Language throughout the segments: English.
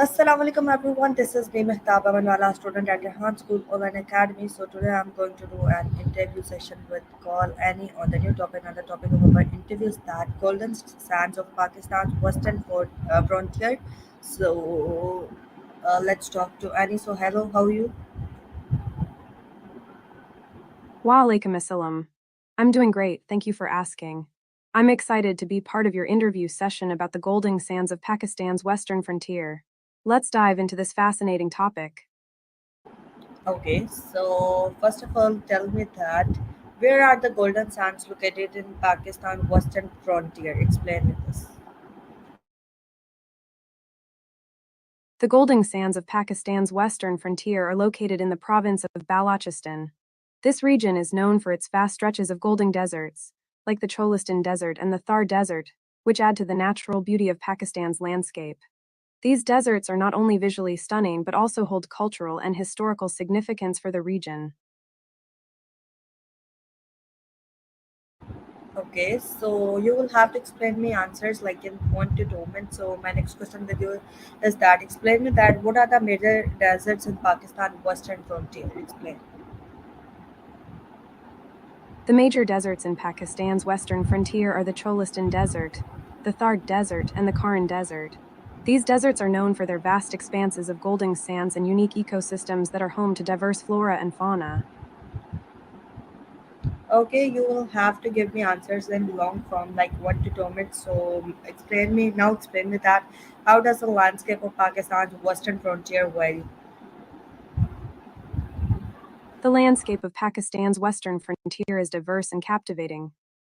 Assalamu alaikum everyone. This is me Mehtab Amanwala, student at Rehan School Online Academy. So today I'm going to do an interview session with Call Annie on the new topic. And the topic of our interview is that Golden Sands of Pakistan's Western Frontier. So let's talk to Annie. So hello, how are you? Wa alaikum assalam. I'm doing great, thank you for asking. I'm excited to be part of your interview session about the golden sands of Pakistan's western frontier. Let's dive into this fascinating topic. Okay. So first of all, tell me that where are the Golden Sands located in Pakistan Western Frontier? Explain me this. The golden sands of Pakistan's western frontier are located in the province of Balochistan. This region is known for its vast stretches of golden deserts, like the Cholistan Desert and the Thar Desert, which add to the natural beauty of Pakistan's landscape. These deserts are not only visually stunning but also hold cultural and historical significance for the region. Okay, so you will have to explain me answers like in 1 to 2 minutes. So my next question with you is that explain me that what are the major deserts in Pakistan Western Frontier? Explain. The major deserts in Pakistan's western frontier are the Cholistan Desert, the Thar Desert, and the Karan Desert. These deserts are known for their vast expanses of golden sands and unique ecosystems that are home to diverse flora and fauna. Okay, you will have to give me answers in long form like 1 to 2 minutes. So explain me now. Explain me that how does the landscape of Pakistan's Western Frontier vary? The landscape of Pakistan's western frontier is diverse and captivating.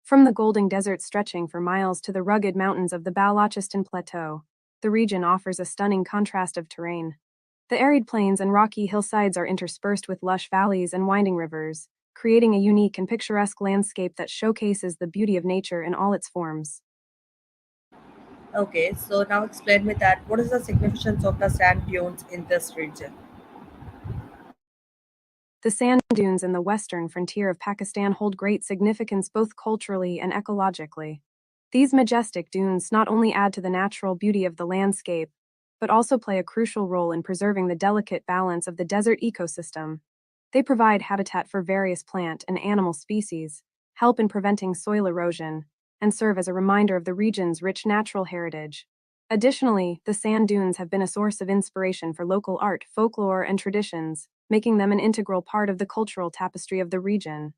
From the golden desert stretching for miles to the rugged mountains of the Balochistan Plateau, the region offers a stunning contrast of terrain. The arid plains and rocky hillsides are interspersed with lush valleys and winding rivers, creating a unique and picturesque landscape that showcases the beauty of nature in all its forms. Okay, so now explain me that what is the significance of the sand dunes in this region? The sand dunes in the western frontier of Pakistan hold great significance both culturally and ecologically. These majestic dunes not only add to the natural beauty of the landscape, but also play a crucial role in preserving the delicate balance of the desert ecosystem. They provide habitat for various plant and animal species, help in preventing soil erosion, and serve as a reminder of the region's rich natural heritage. Additionally, the sand dunes have been a source of inspiration for local art, folklore, and traditions, making them an integral part of the cultural tapestry of the region.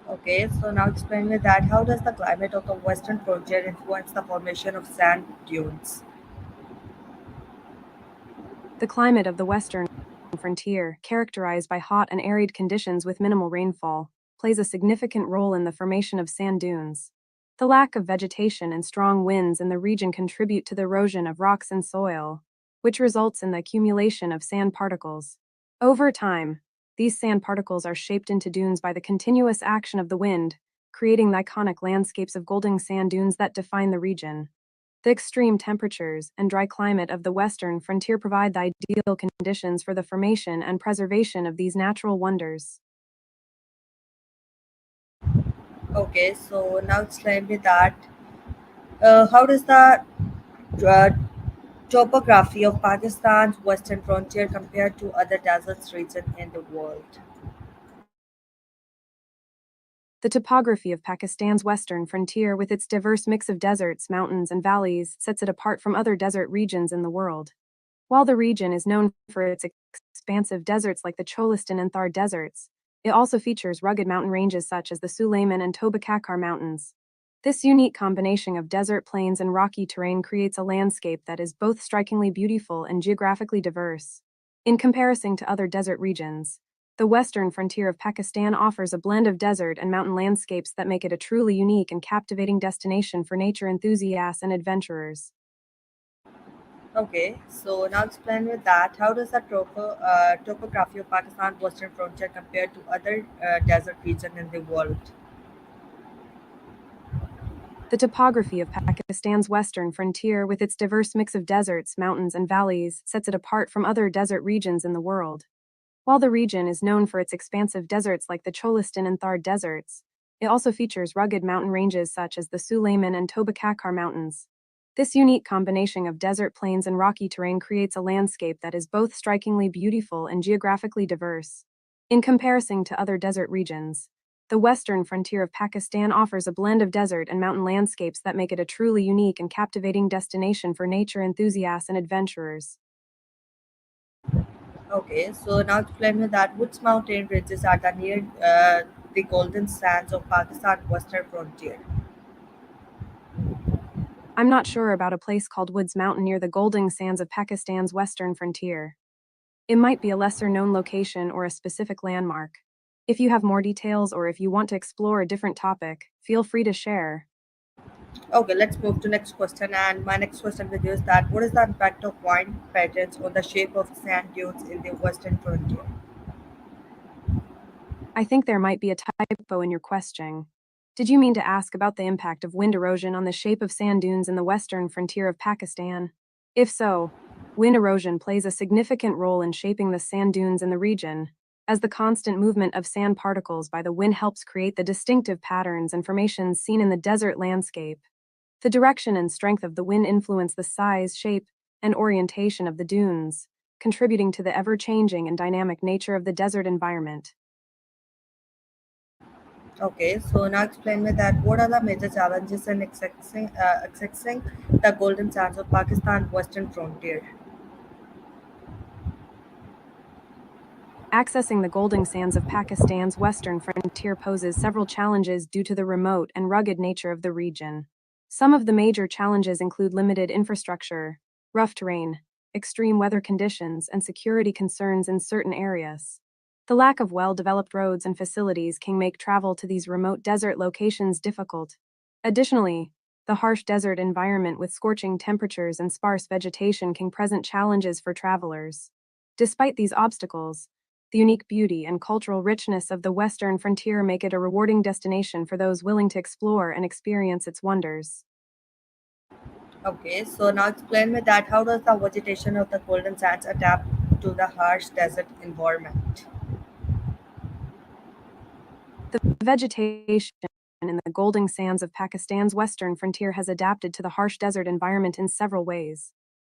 Okay, so now explain me that how does the climate of the Western Frontier influence the formation of sand dunes? The climate of the western frontier, characterized by hot and arid conditions with minimal rainfall, plays a significant role in the formation of sand dunes. The lack of vegetation and strong winds in the region contribute to the erosion of rocks and soil, which results in the accumulation of sand particles. Over time, these sand particles are shaped into dunes by the continuous action of the wind, creating the iconic landscapes of golden sand dunes that define the region. The extreme temperatures and dry climate of the western frontier provide the ideal conditions for the formation and preservation of these natural wonders. Okay, so now explain me that how does the uh, topography of Pakistan's Western Frontier compare to other deserts regions in the world? The topography of Pakistan's western frontier, with its diverse mix of deserts, mountains, and valleys, sets it apart from other desert regions in the world. While the region is known for its expansive deserts like the Cholistan and Thar deserts, it also features rugged mountain ranges such as the Sulayman and Toba Kakar mountains. This unique combination of desert plains and rocky terrain creates a landscape that is both strikingly beautiful and geographically diverse. In comparison to other desert regions, the western frontier of Pakistan offers a blend of desert and mountain landscapes that make it a truly unique and captivating destination for nature enthusiasts and adventurers. Okay, so now explain me that how does the topography of Pakistan's Western Frontier compare to other desert regions in the world? The topography of Pakistan's western frontier, with its diverse mix of deserts, mountains, and valleys, sets it apart from other desert regions in the world. While the region is known for its expansive deserts like the Cholistan and Thar deserts, it also features rugged mountain ranges such as the Sulayman and Toba Kakar mountains. This unique combination of desert plains and rocky terrain creates a landscape that is both strikingly beautiful and geographically diverse. In comparison to other desert regions, the western frontier of Pakistan offers a blend of desert and mountain landscapes that make it a truly unique and captivating destination for nature enthusiasts and adventurers. Okay, so now explain me that which mountain ranges are the near the golden sands of Pakistan western frontier. I'm not sure about a place called Woods Mountain near the golden sands of Pakistan's western frontier. It might be a lesser known location or a specific landmark. If you have more details or if you want to explore a different topic, feel free to share. Okay, let's move to next question. And my next question with you is that what is the impact of wind patterns on the shape of sand dunes in the western frontier? I think there might be a typo in your question. Did you mean to ask about the impact of wind erosion on the shape of sand dunes in the western frontier of Pakistan? If so, wind erosion plays a significant role in shaping the sand dunes in the region, as the constant movement of sand particles by the wind helps create the distinctive patterns and formations seen in the desert landscape. The direction and strength of the wind influence the size, shape, and orientation of the dunes, contributing to the ever changing and dynamic nature of the desert environment. Okay, so now explain me that what are the major challenges in accessing the golden sands of Pakistan western frontier? Accessing the golden sands of Pakistan's western frontier poses several challenges due to the remote and rugged nature of the region. Some of the major challenges include limited infrastructure, rough terrain, extreme weather conditions, and security concerns in certain areas. The lack of well developed roads and facilities can make travel to these remote desert locations difficult. Additionally, the harsh desert environment with scorching temperatures and sparse vegetation can present challenges for travelers. Despite these obstacles, the unique beauty and cultural richness of the western frontier make it a rewarding destination for those willing to explore and experience its wonders. Okay, so now explain me that how does the vegetation of the golden sands adapt to the harsh desert environment? The vegetation in the golden sands of Pakistan's western frontier has adapted to the harsh desert environment in several ways.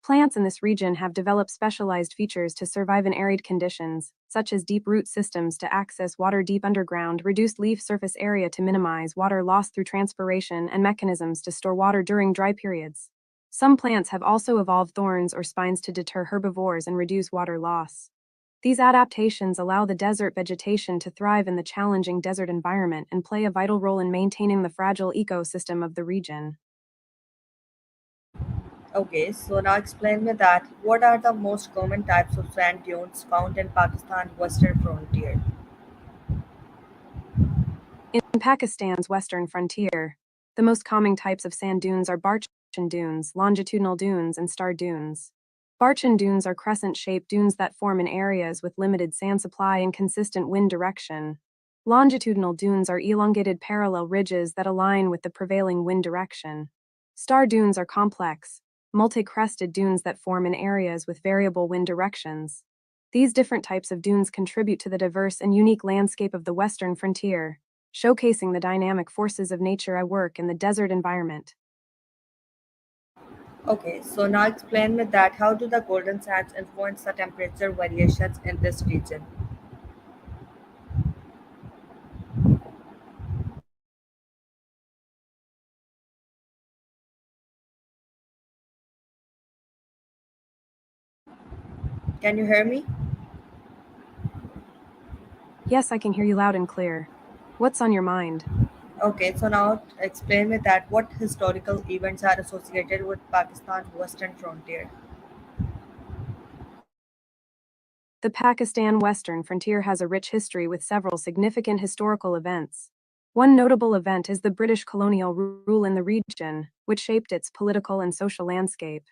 Plants in this region have developed specialized features to survive in arid conditions, such as deep root systems to access water deep underground, reduced leaf surface area to minimize water loss through transpiration, and mechanisms to store water during dry periods. Some plants have also evolved thorns or spines to deter herbivores and reduce water loss. These adaptations allow the desert vegetation to thrive in the challenging desert environment and play a vital role in maintaining the fragile ecosystem of the region. Okay, so now explain me that what are the most common types of sand dunes found in Pakistan western frontier? In Pakistan's western frontier, the most common types of sand dunes are Barchan dunes, longitudinal dunes, and star dunes. Barchan dunes are crescent shaped dunes that form in areas with limited sand supply and consistent wind direction. Longitudinal dunes are elongated parallel ridges that align with the prevailing wind direction. Star dunes are complex, multi crested dunes that form in areas with variable wind directions. These different types of dunes contribute to the diverse and unique landscape of the western frontier, showcasing the dynamic forces of nature at work in the desert environment. Okay, so now explain me that how do the golden sands influence the temperature variations in this region? Can you hear me? Yes, I can hear you loud and clear. What's on your mind? Okay, so now explain me that what historical events are associated with Pakistan's western frontier? The Pakistan western frontier has a rich history with several significant historical events. One notable event is the British colonial rule in the region, which shaped its political and social landscape.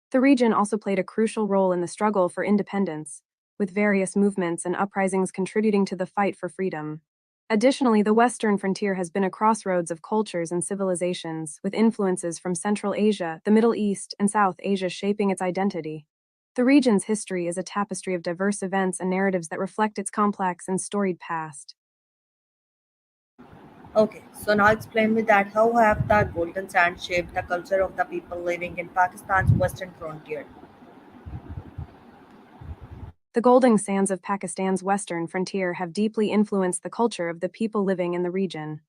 The region also played a crucial role in the struggle for independence, with various movements and uprisings contributing to the fight for freedom. Additionally, the Western frontier has been a crossroads of cultures and civilizations, with influences from Central Asia, the Middle East, and South Asia shaping its identity. The region's history is a tapestry of diverse events and narratives that reflect its complex and storied past. Okay, so now explain me that how have the golden sands shaped the culture of the people living in Pakistan's western frontier? The golden sands of Pakistan's western frontier have deeply influenced the culture of the people living in the region.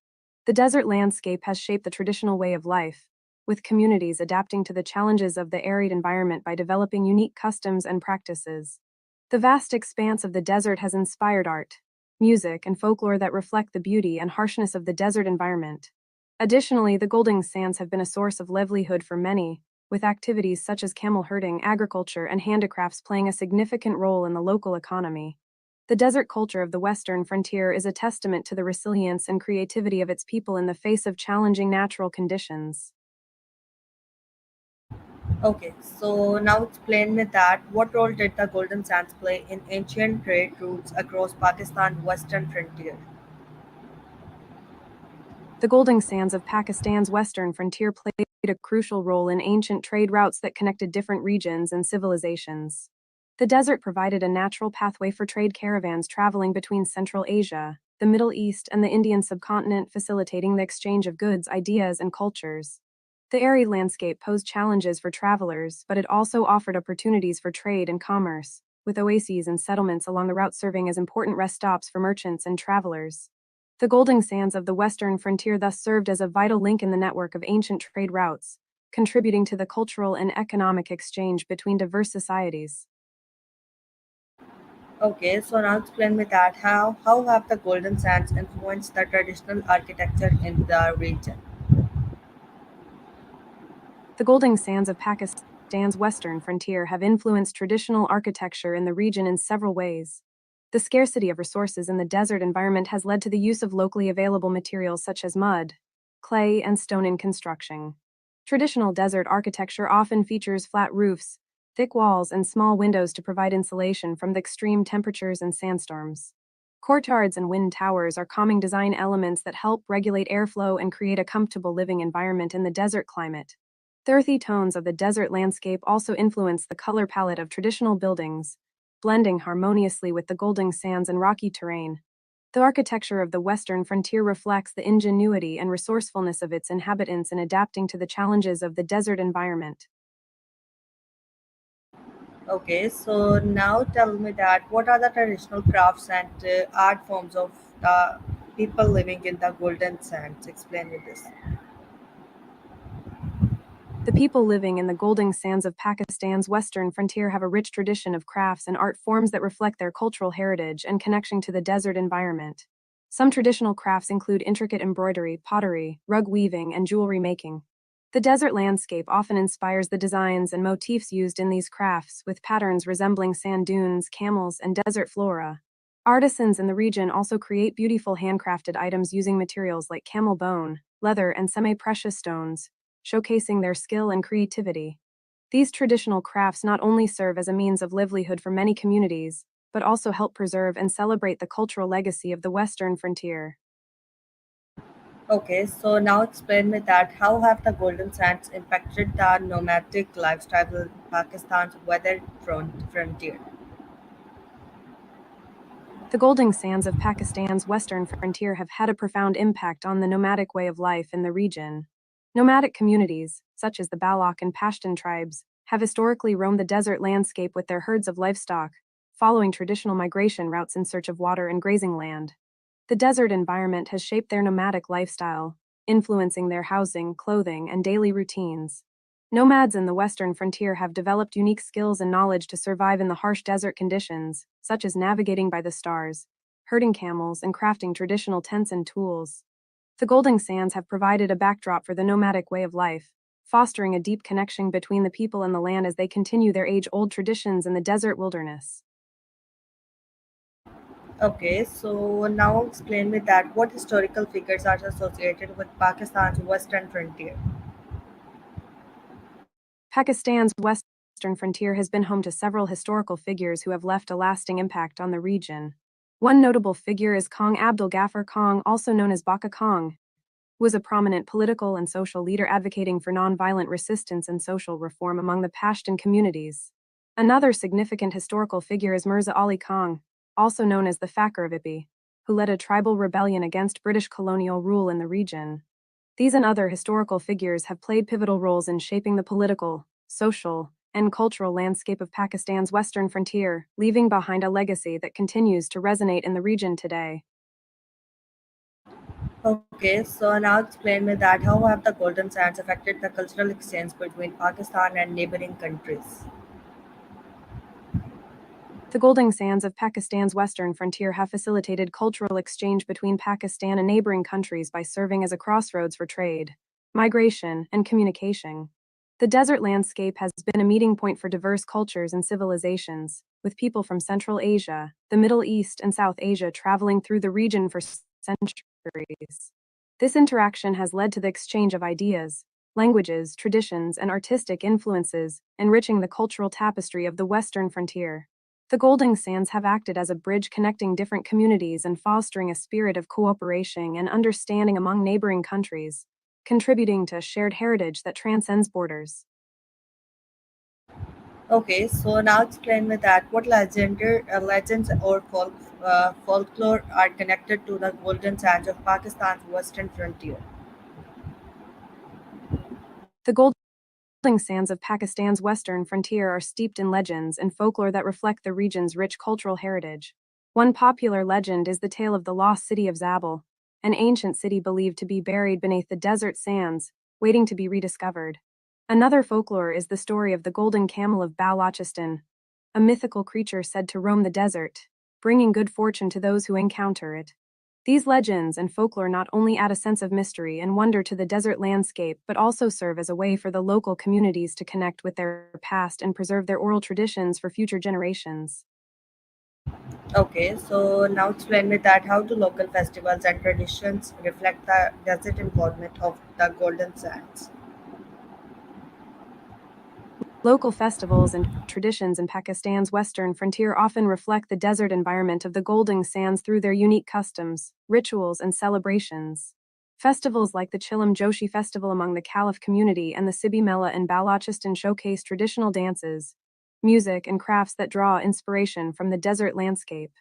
The desert landscape has shaped the traditional way of life, with communities adapting to the challenges of the arid environment by developing unique customs and practices. The vast expanse of the desert has inspired art, music, and folklore that reflect the beauty and harshness of the desert environment. Additionally, the golden sands have been a source of livelihood for many, with activities such as camel herding, agriculture, and handicrafts playing a significant role in the local economy. The desert culture of the western frontier is a testament to the resilience and creativity of its people in the face of challenging natural conditions. Okay, so now explain me that what role did the golden sands play in ancient trade routes across Pakistan's western frontier? The golden sands of Pakistan's western frontier played a crucial role in ancient trade routes that connected different regions and civilizations. The desert provided a natural pathway for trade caravans traveling between Central Asia, the Middle East, and the Indian subcontinent, facilitating the exchange of goods, ideas, and cultures. The arid landscape posed challenges for travelers, but it also offered opportunities for trade and commerce, with oases and settlements along the route serving as important rest stops for merchants and travelers. The golden sands of the western frontier thus served as a vital link in the network of ancient trade routes, contributing to the cultural and economic exchange between diverse societies. Okay, so now explain me that how have the golden sands influenced the traditional architecture in the region? The golden sands of Pakistan's western frontier have influenced traditional architecture in the region in several ways. The scarcity of resources in the desert environment has led to the use of locally available materials such as mud, clay, and stone in construction. Traditional desert architecture often features flat roofs, thick walls, and small windows to provide insulation from the extreme temperatures and sandstorms. Courtyards and wind towers are calming design elements that help regulate airflow and create a comfortable living environment in the desert climate. The earthy tones of the desert landscape also influence the color palette of traditional buildings, blending harmoniously with the golden sands and rocky terrain. The architecture of the western frontier reflects the ingenuity and resourcefulness of its inhabitants in adapting to the challenges of the desert environment. Okay, so now tell me that what are the traditional crafts and art forms of the people living in the golden sands? Explain me this. The people living in the golden sands of Pakistan's western frontier have a rich tradition of crafts and art forms that reflect their cultural heritage and connection to the desert environment. Some traditional crafts include intricate embroidery, pottery, rug weaving, and jewelry making. The desert landscape often inspires the designs and motifs used in these crafts, with patterns resembling sand dunes, camels, and desert flora. Artisans in the region also create beautiful handcrafted items using materials like camel bone, leather, and semi precious stones, showcasing their skill and creativity. These traditional crafts not only serve as a means of livelihood for many communities, but also help preserve and celebrate the cultural legacy of the Western frontier. Okay, so now explain me that how have the golden sands impacted the nomadic lifestyle in Pakistan's frontier? The golden sands of Pakistan's western frontier have had a profound impact on the nomadic way of life in the region. Nomadic communities, such as the Balak and Pashtun tribes, have historically roamed the desert landscape with their herds of livestock, following traditional migration routes in search of water and grazing land. The desert environment has shaped their nomadic lifestyle, influencing their housing, clothing, and daily routines. Nomads in the western frontier have developed unique skills and knowledge to survive in the harsh desert conditions, such as navigating by the stars, herding camels, and crafting traditional tents and tools. The golden sands have provided a backdrop for the nomadic way of life, fostering a deep connection between the people and the land as they continue their age old traditions in the desert wilderness. Okay, so now explain me that what historical figures are associated with Pakistan's western frontier? Pakistan's western frontier has been home to several historical figures who have left a lasting impact on the region. One notable figure is Kang Abdul Ghaffar Kang, also known as Baka Kang, who was a prominent political and social leader advocating for nonviolent resistance and social reform among the Pashtun communities. Another significant historical figure is Mirza Ali Khan, also known as the Fakir of Ipi, who led a tribal rebellion against British colonial rule in the region. These and other historical figures have played pivotal roles in shaping the political, social, and cultural landscape of Pakistan's western frontier, leaving behind a legacy that continues to resonate in the region today. Okay, so now explain me that how have the Golden Sands affected the cultural exchange between Pakistan and neighboring countries? The golden sands of Pakistan's western frontier have facilitated cultural exchange between Pakistan and neighboring countries by serving as a crossroads for trade, migration, and communication. The desert landscape has been a meeting point for diverse cultures and civilizations, with people from Central Asia, the Middle East, and South Asia traveling through the region for centuries. This interaction has led to the exchange of ideas, languages, traditions, and artistic influences, enriching the cultural tapestry of the western frontier. The Golden Sands have acted as a bridge connecting different communities and fostering a spirit of cooperation and understanding among neighboring countries, contributing to a shared heritage that transcends borders. Okay, so now explain me that what legends or folklore are connected to the Golden Sands of Pakistan's western frontier. The Golden Sands of Pakistan's western frontier are steeped in legends and folklore that reflect the region's rich cultural heritage. One popular legend is the tale of the lost city of Zabul, an ancient city believed to be buried beneath the desert sands, waiting to be rediscovered. Another folklore is the story of the golden camel of Balochistan, a mythical creature said to roam the desert, bringing good fortune to those who encounter it. These legends and folklore not only add a sense of mystery and wonder to the desert landscape, but also serve as a way for the local communities to connect with their past and preserve their oral traditions for future generations. Okay, so now explain me that how do local festivals and traditions reflect the desert involvement of the Golden Sands? Local festivals and traditions in Pakistan's western frontier often reflect the desert environment of the Golden Sands through their unique customs, rituals, and celebrations. Festivals like the Chilam Joshi Festival among the Caliph community and the Sibi Mela in Balochistan showcase traditional dances, music, and crafts that draw inspiration from the desert landscape.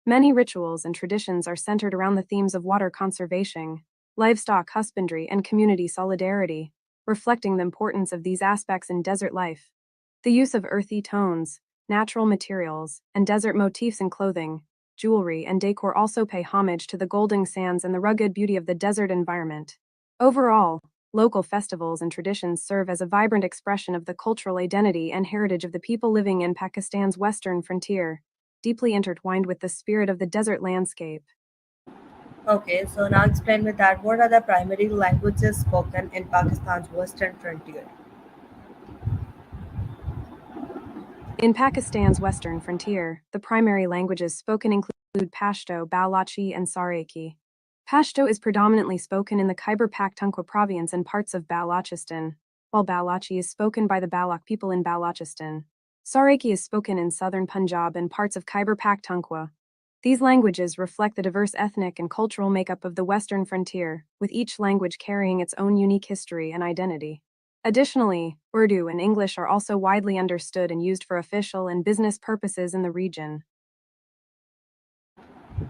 Many rituals and traditions are centered around the themes of water conservation, livestock husbandry, and community solidarity, reflecting the importance of these aspects in desert life. The use of earthy tones, natural materials, and desert motifs in clothing, jewelry, and decor also pay homage to the golden sands and the rugged beauty of the desert environment. Overall, local festivals and traditions serve as a vibrant expression of the cultural identity and heritage of the people living in Pakistan's western frontier, deeply intertwined with the spirit of the desert landscape. Okay, so now explain me that what are the primary languages spoken in Pakistan's western frontier? In Pakistan's western frontier, the primary languages spoken include Pashto, Balochi, and Saraiki. Pashto is predominantly spoken in the Khyber Pakhtunkhwa province and parts of Balochistan, while Balochi is spoken by the Balak people in Balochistan. Saraiki is spoken in southern Punjab and parts of Khyber Pakhtunkhwa. These languages reflect the diverse ethnic and cultural makeup of the western frontier, with each language carrying its own unique history and identity. Additionally, Urdu and English are also widely understood and used for official and business purposes in the region.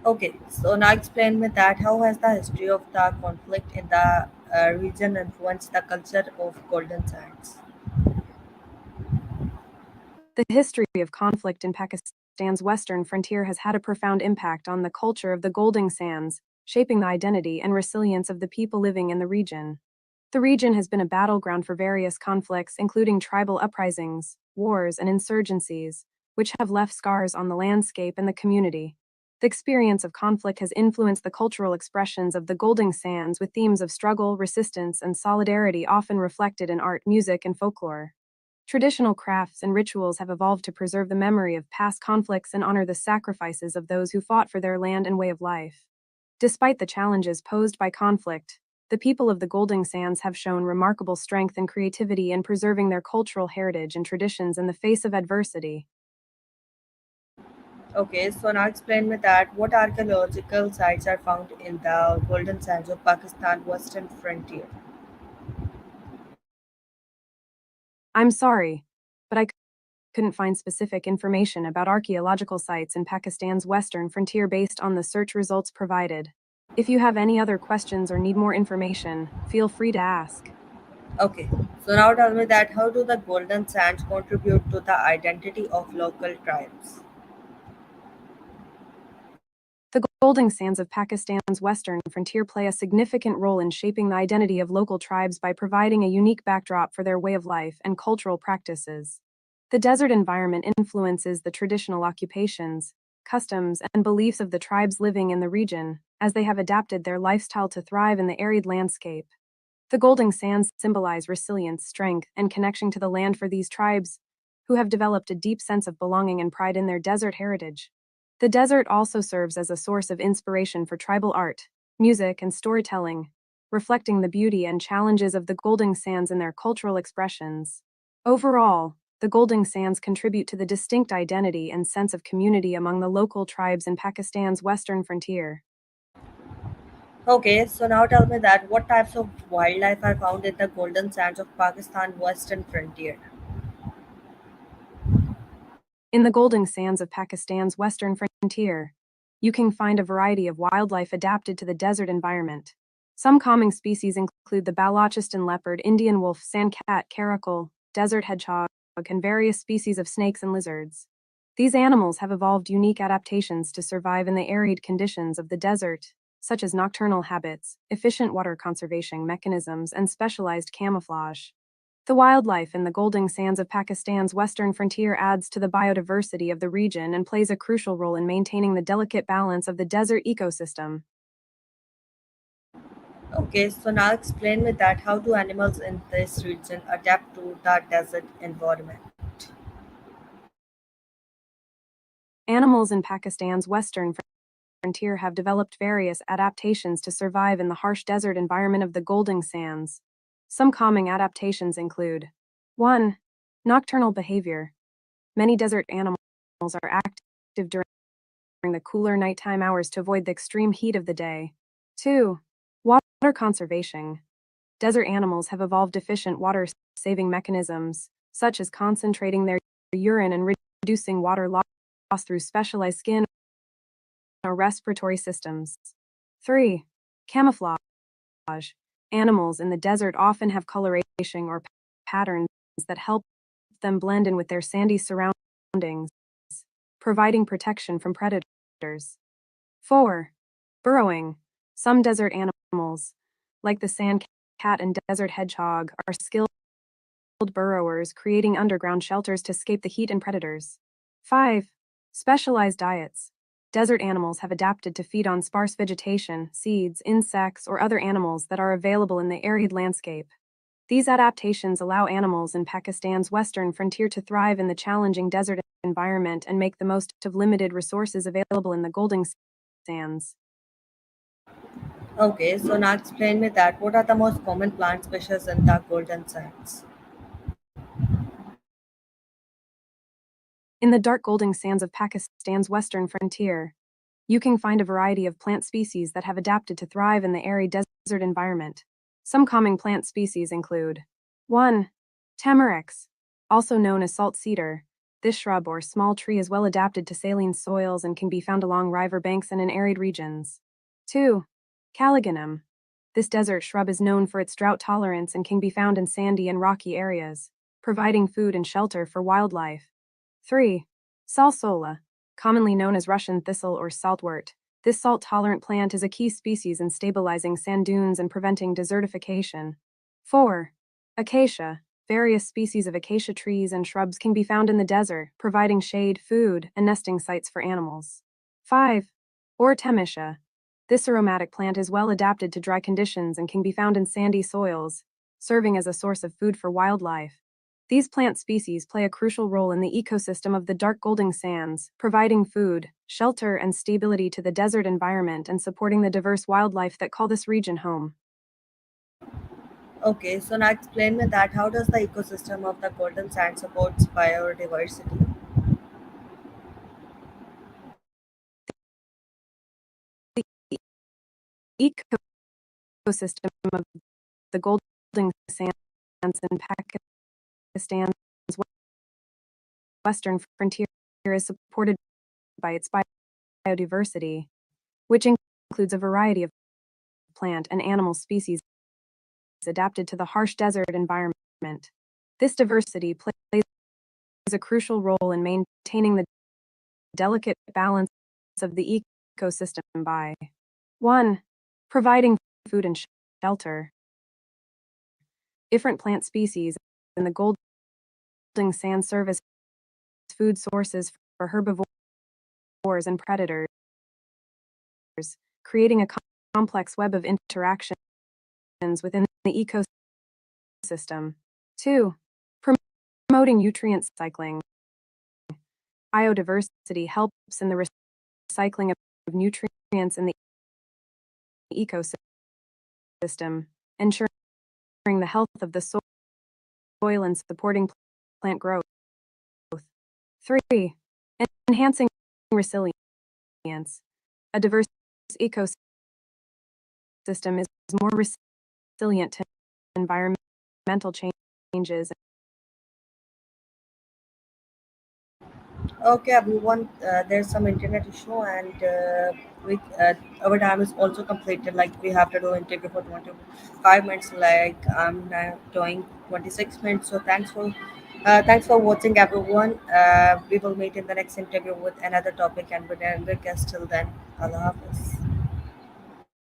Okay, so now explain me that how has the history of the conflict in the region influenced the culture of Golden Sands? The history of conflict in Pakistan's western frontier has had a profound impact on the culture of the Golden Sands, shaping the identity and resilience of the people living in the region. The region has been a battleground for various conflicts, including tribal uprisings, wars, and insurgencies, which have left scars on the landscape and the community. The experience of conflict has influenced the cultural expressions of the Golden Sands with themes of struggle, resistance, and solidarity often reflected in art, music, and folklore. Traditional crafts and rituals have evolved to preserve the memory of past conflicts and honor the sacrifices of those who fought for their land and way of life. Despite the challenges posed by conflict, the people of the Golden Sands have shown remarkable strength and creativity in preserving their cultural heritage and traditions in the face of adversity. Okay, so now explain me that what archaeological sites are found in the Golden Sands of Pakistan western frontier? I'm sorry, but I couldn't find specific information about archaeological sites in Pakistan's western frontier based on the search results provided. If you have any other questions or need more information, feel free to ask. Okay, so now tell me that how do the golden sands contribute to the identity of local tribes? The golden sands of Pakistan's western frontier play a significant role in shaping the identity of local tribes by providing a unique backdrop for their way of life and cultural practices. The desert environment influences the traditional occupations, customs, and beliefs of the tribes living in the region, as they have adapted their lifestyle to thrive in the arid landscape. The golden sands symbolize resilience, strength, and connection to the land for these tribes, who have developed a deep sense of belonging and pride in their desert heritage. The desert also serves as a source of inspiration for tribal art, music, and storytelling, reflecting the beauty and challenges of the golden sands in their cultural expressions. Overall, the golden sands contribute to the distinct identity and sense of community among the local tribes in Pakistan's western frontier. Okay, so now tell me that what types of wildlife are found in the golden sands of Pakistan western frontier? In the golden sands of Pakistan's western frontier, you can find a variety of wildlife adapted to the desert environment. Some common species include the Balochistan leopard, Indian wolf, sandcat, caracal, desert hedgehog, and various species of snakes and lizards. These animals have evolved unique adaptations to survive in the arid conditions of the desert, such as nocturnal habits, efficient water conservation mechanisms, and specialized camouflage. The wildlife in the golden sands of Pakistan's western frontier adds to the biodiversity of the region and plays a crucial role in maintaining the delicate balance of the desert ecosystem. Okay, so now explain me that how do animals in this region adapt to the desert environment? Animals in Pakistan's western frontier have developed various adaptations to survive in the harsh desert environment of the golden sands. Some common adaptations include 1. Nocturnal behavior. Many desert animals are active during the cooler nighttime hours to avoid the extreme heat of the day. 2. Water conservation. Desert animals have evolved efficient water saving mechanisms, such as concentrating their urine and reducing water loss through specialized skin or respiratory systems. 3. Camouflage. Animals in the desert often have coloration or patterns that help them blend in with their sandy surroundings, providing protection from predators. 4. Burrowing. Some desert animals, like the sand cat and desert hedgehog, are skilled burrowers, creating underground shelters to escape the heat and predators. 5. Specialized diets. Desert animals have adapted to feed on sparse vegetation, seeds, insects, or other animals that are available in the arid landscape. These adaptations allow animals in Pakistan's western frontier to thrive in the challenging desert environment and make the most of limited resources available in the golden sands. Okay, so now explain me that what are the most common plant species in the golden sands? In the dark golden sands of Pakistan's western frontier, you can find a variety of plant species that have adapted to thrive in the arid desert environment. Some common plant species include 1. Tamarix, also known as salt cedar. This shrub or small tree is well adapted to saline soils and can be found along river banks and in arid regions. 2. Caligonum. This desert shrub is known for its drought tolerance and can be found in sandy and rocky areas, providing food and shelter for wildlife. 3. Salsola, commonly known as Russian thistle or saltwort. This salt-tolerant plant is a key species in stabilizing sand dunes and preventing desertification. 4. Acacia. Various species of acacia trees and shrubs can be found in the desert, providing shade, food, and nesting sites for animals. 5. Ortemisha. This aromatic plant is well adapted to dry conditions and can be found in sandy soils, serving as a source of food for wildlife. These plant species play a crucial role in the ecosystem of the dark golden sands, providing food, shelter, and stability to the desert environment and supporting the diverse wildlife that call this region home. Okay, so now explain me that how does the ecosystem of the golden sand supports biodiversity? The ecosystem of the golden sands in Pakistan's western frontier is supported by its biodiversity, which includes a variety of plant and animal species adapted to the harsh desert environment. This diversity plays a crucial role in maintaining the delicate balance of the ecosystem by 1. Providing food and shelter. Different plant species in the golden sand serve as food sources for herbivores and predators, creating a complex web of interactions within the ecosystem. 2. Promoting nutrient cycling. Biodiversity helps in the recycling of nutrients in the ecosystem, ensuring the health of the soil and supporting plant growth. 3. Enhancing resilience. A diverse ecosystem is more resilient to environmental changes. Okay, everyone. There's some internet issue, and our time is also completed. Like we have to do interview for 25 minutes. Like I'm now doing 26 minutes. So thanks for watching, everyone. We will meet in the next interview with another topic and with another guest. Till then, Allah Hafiz.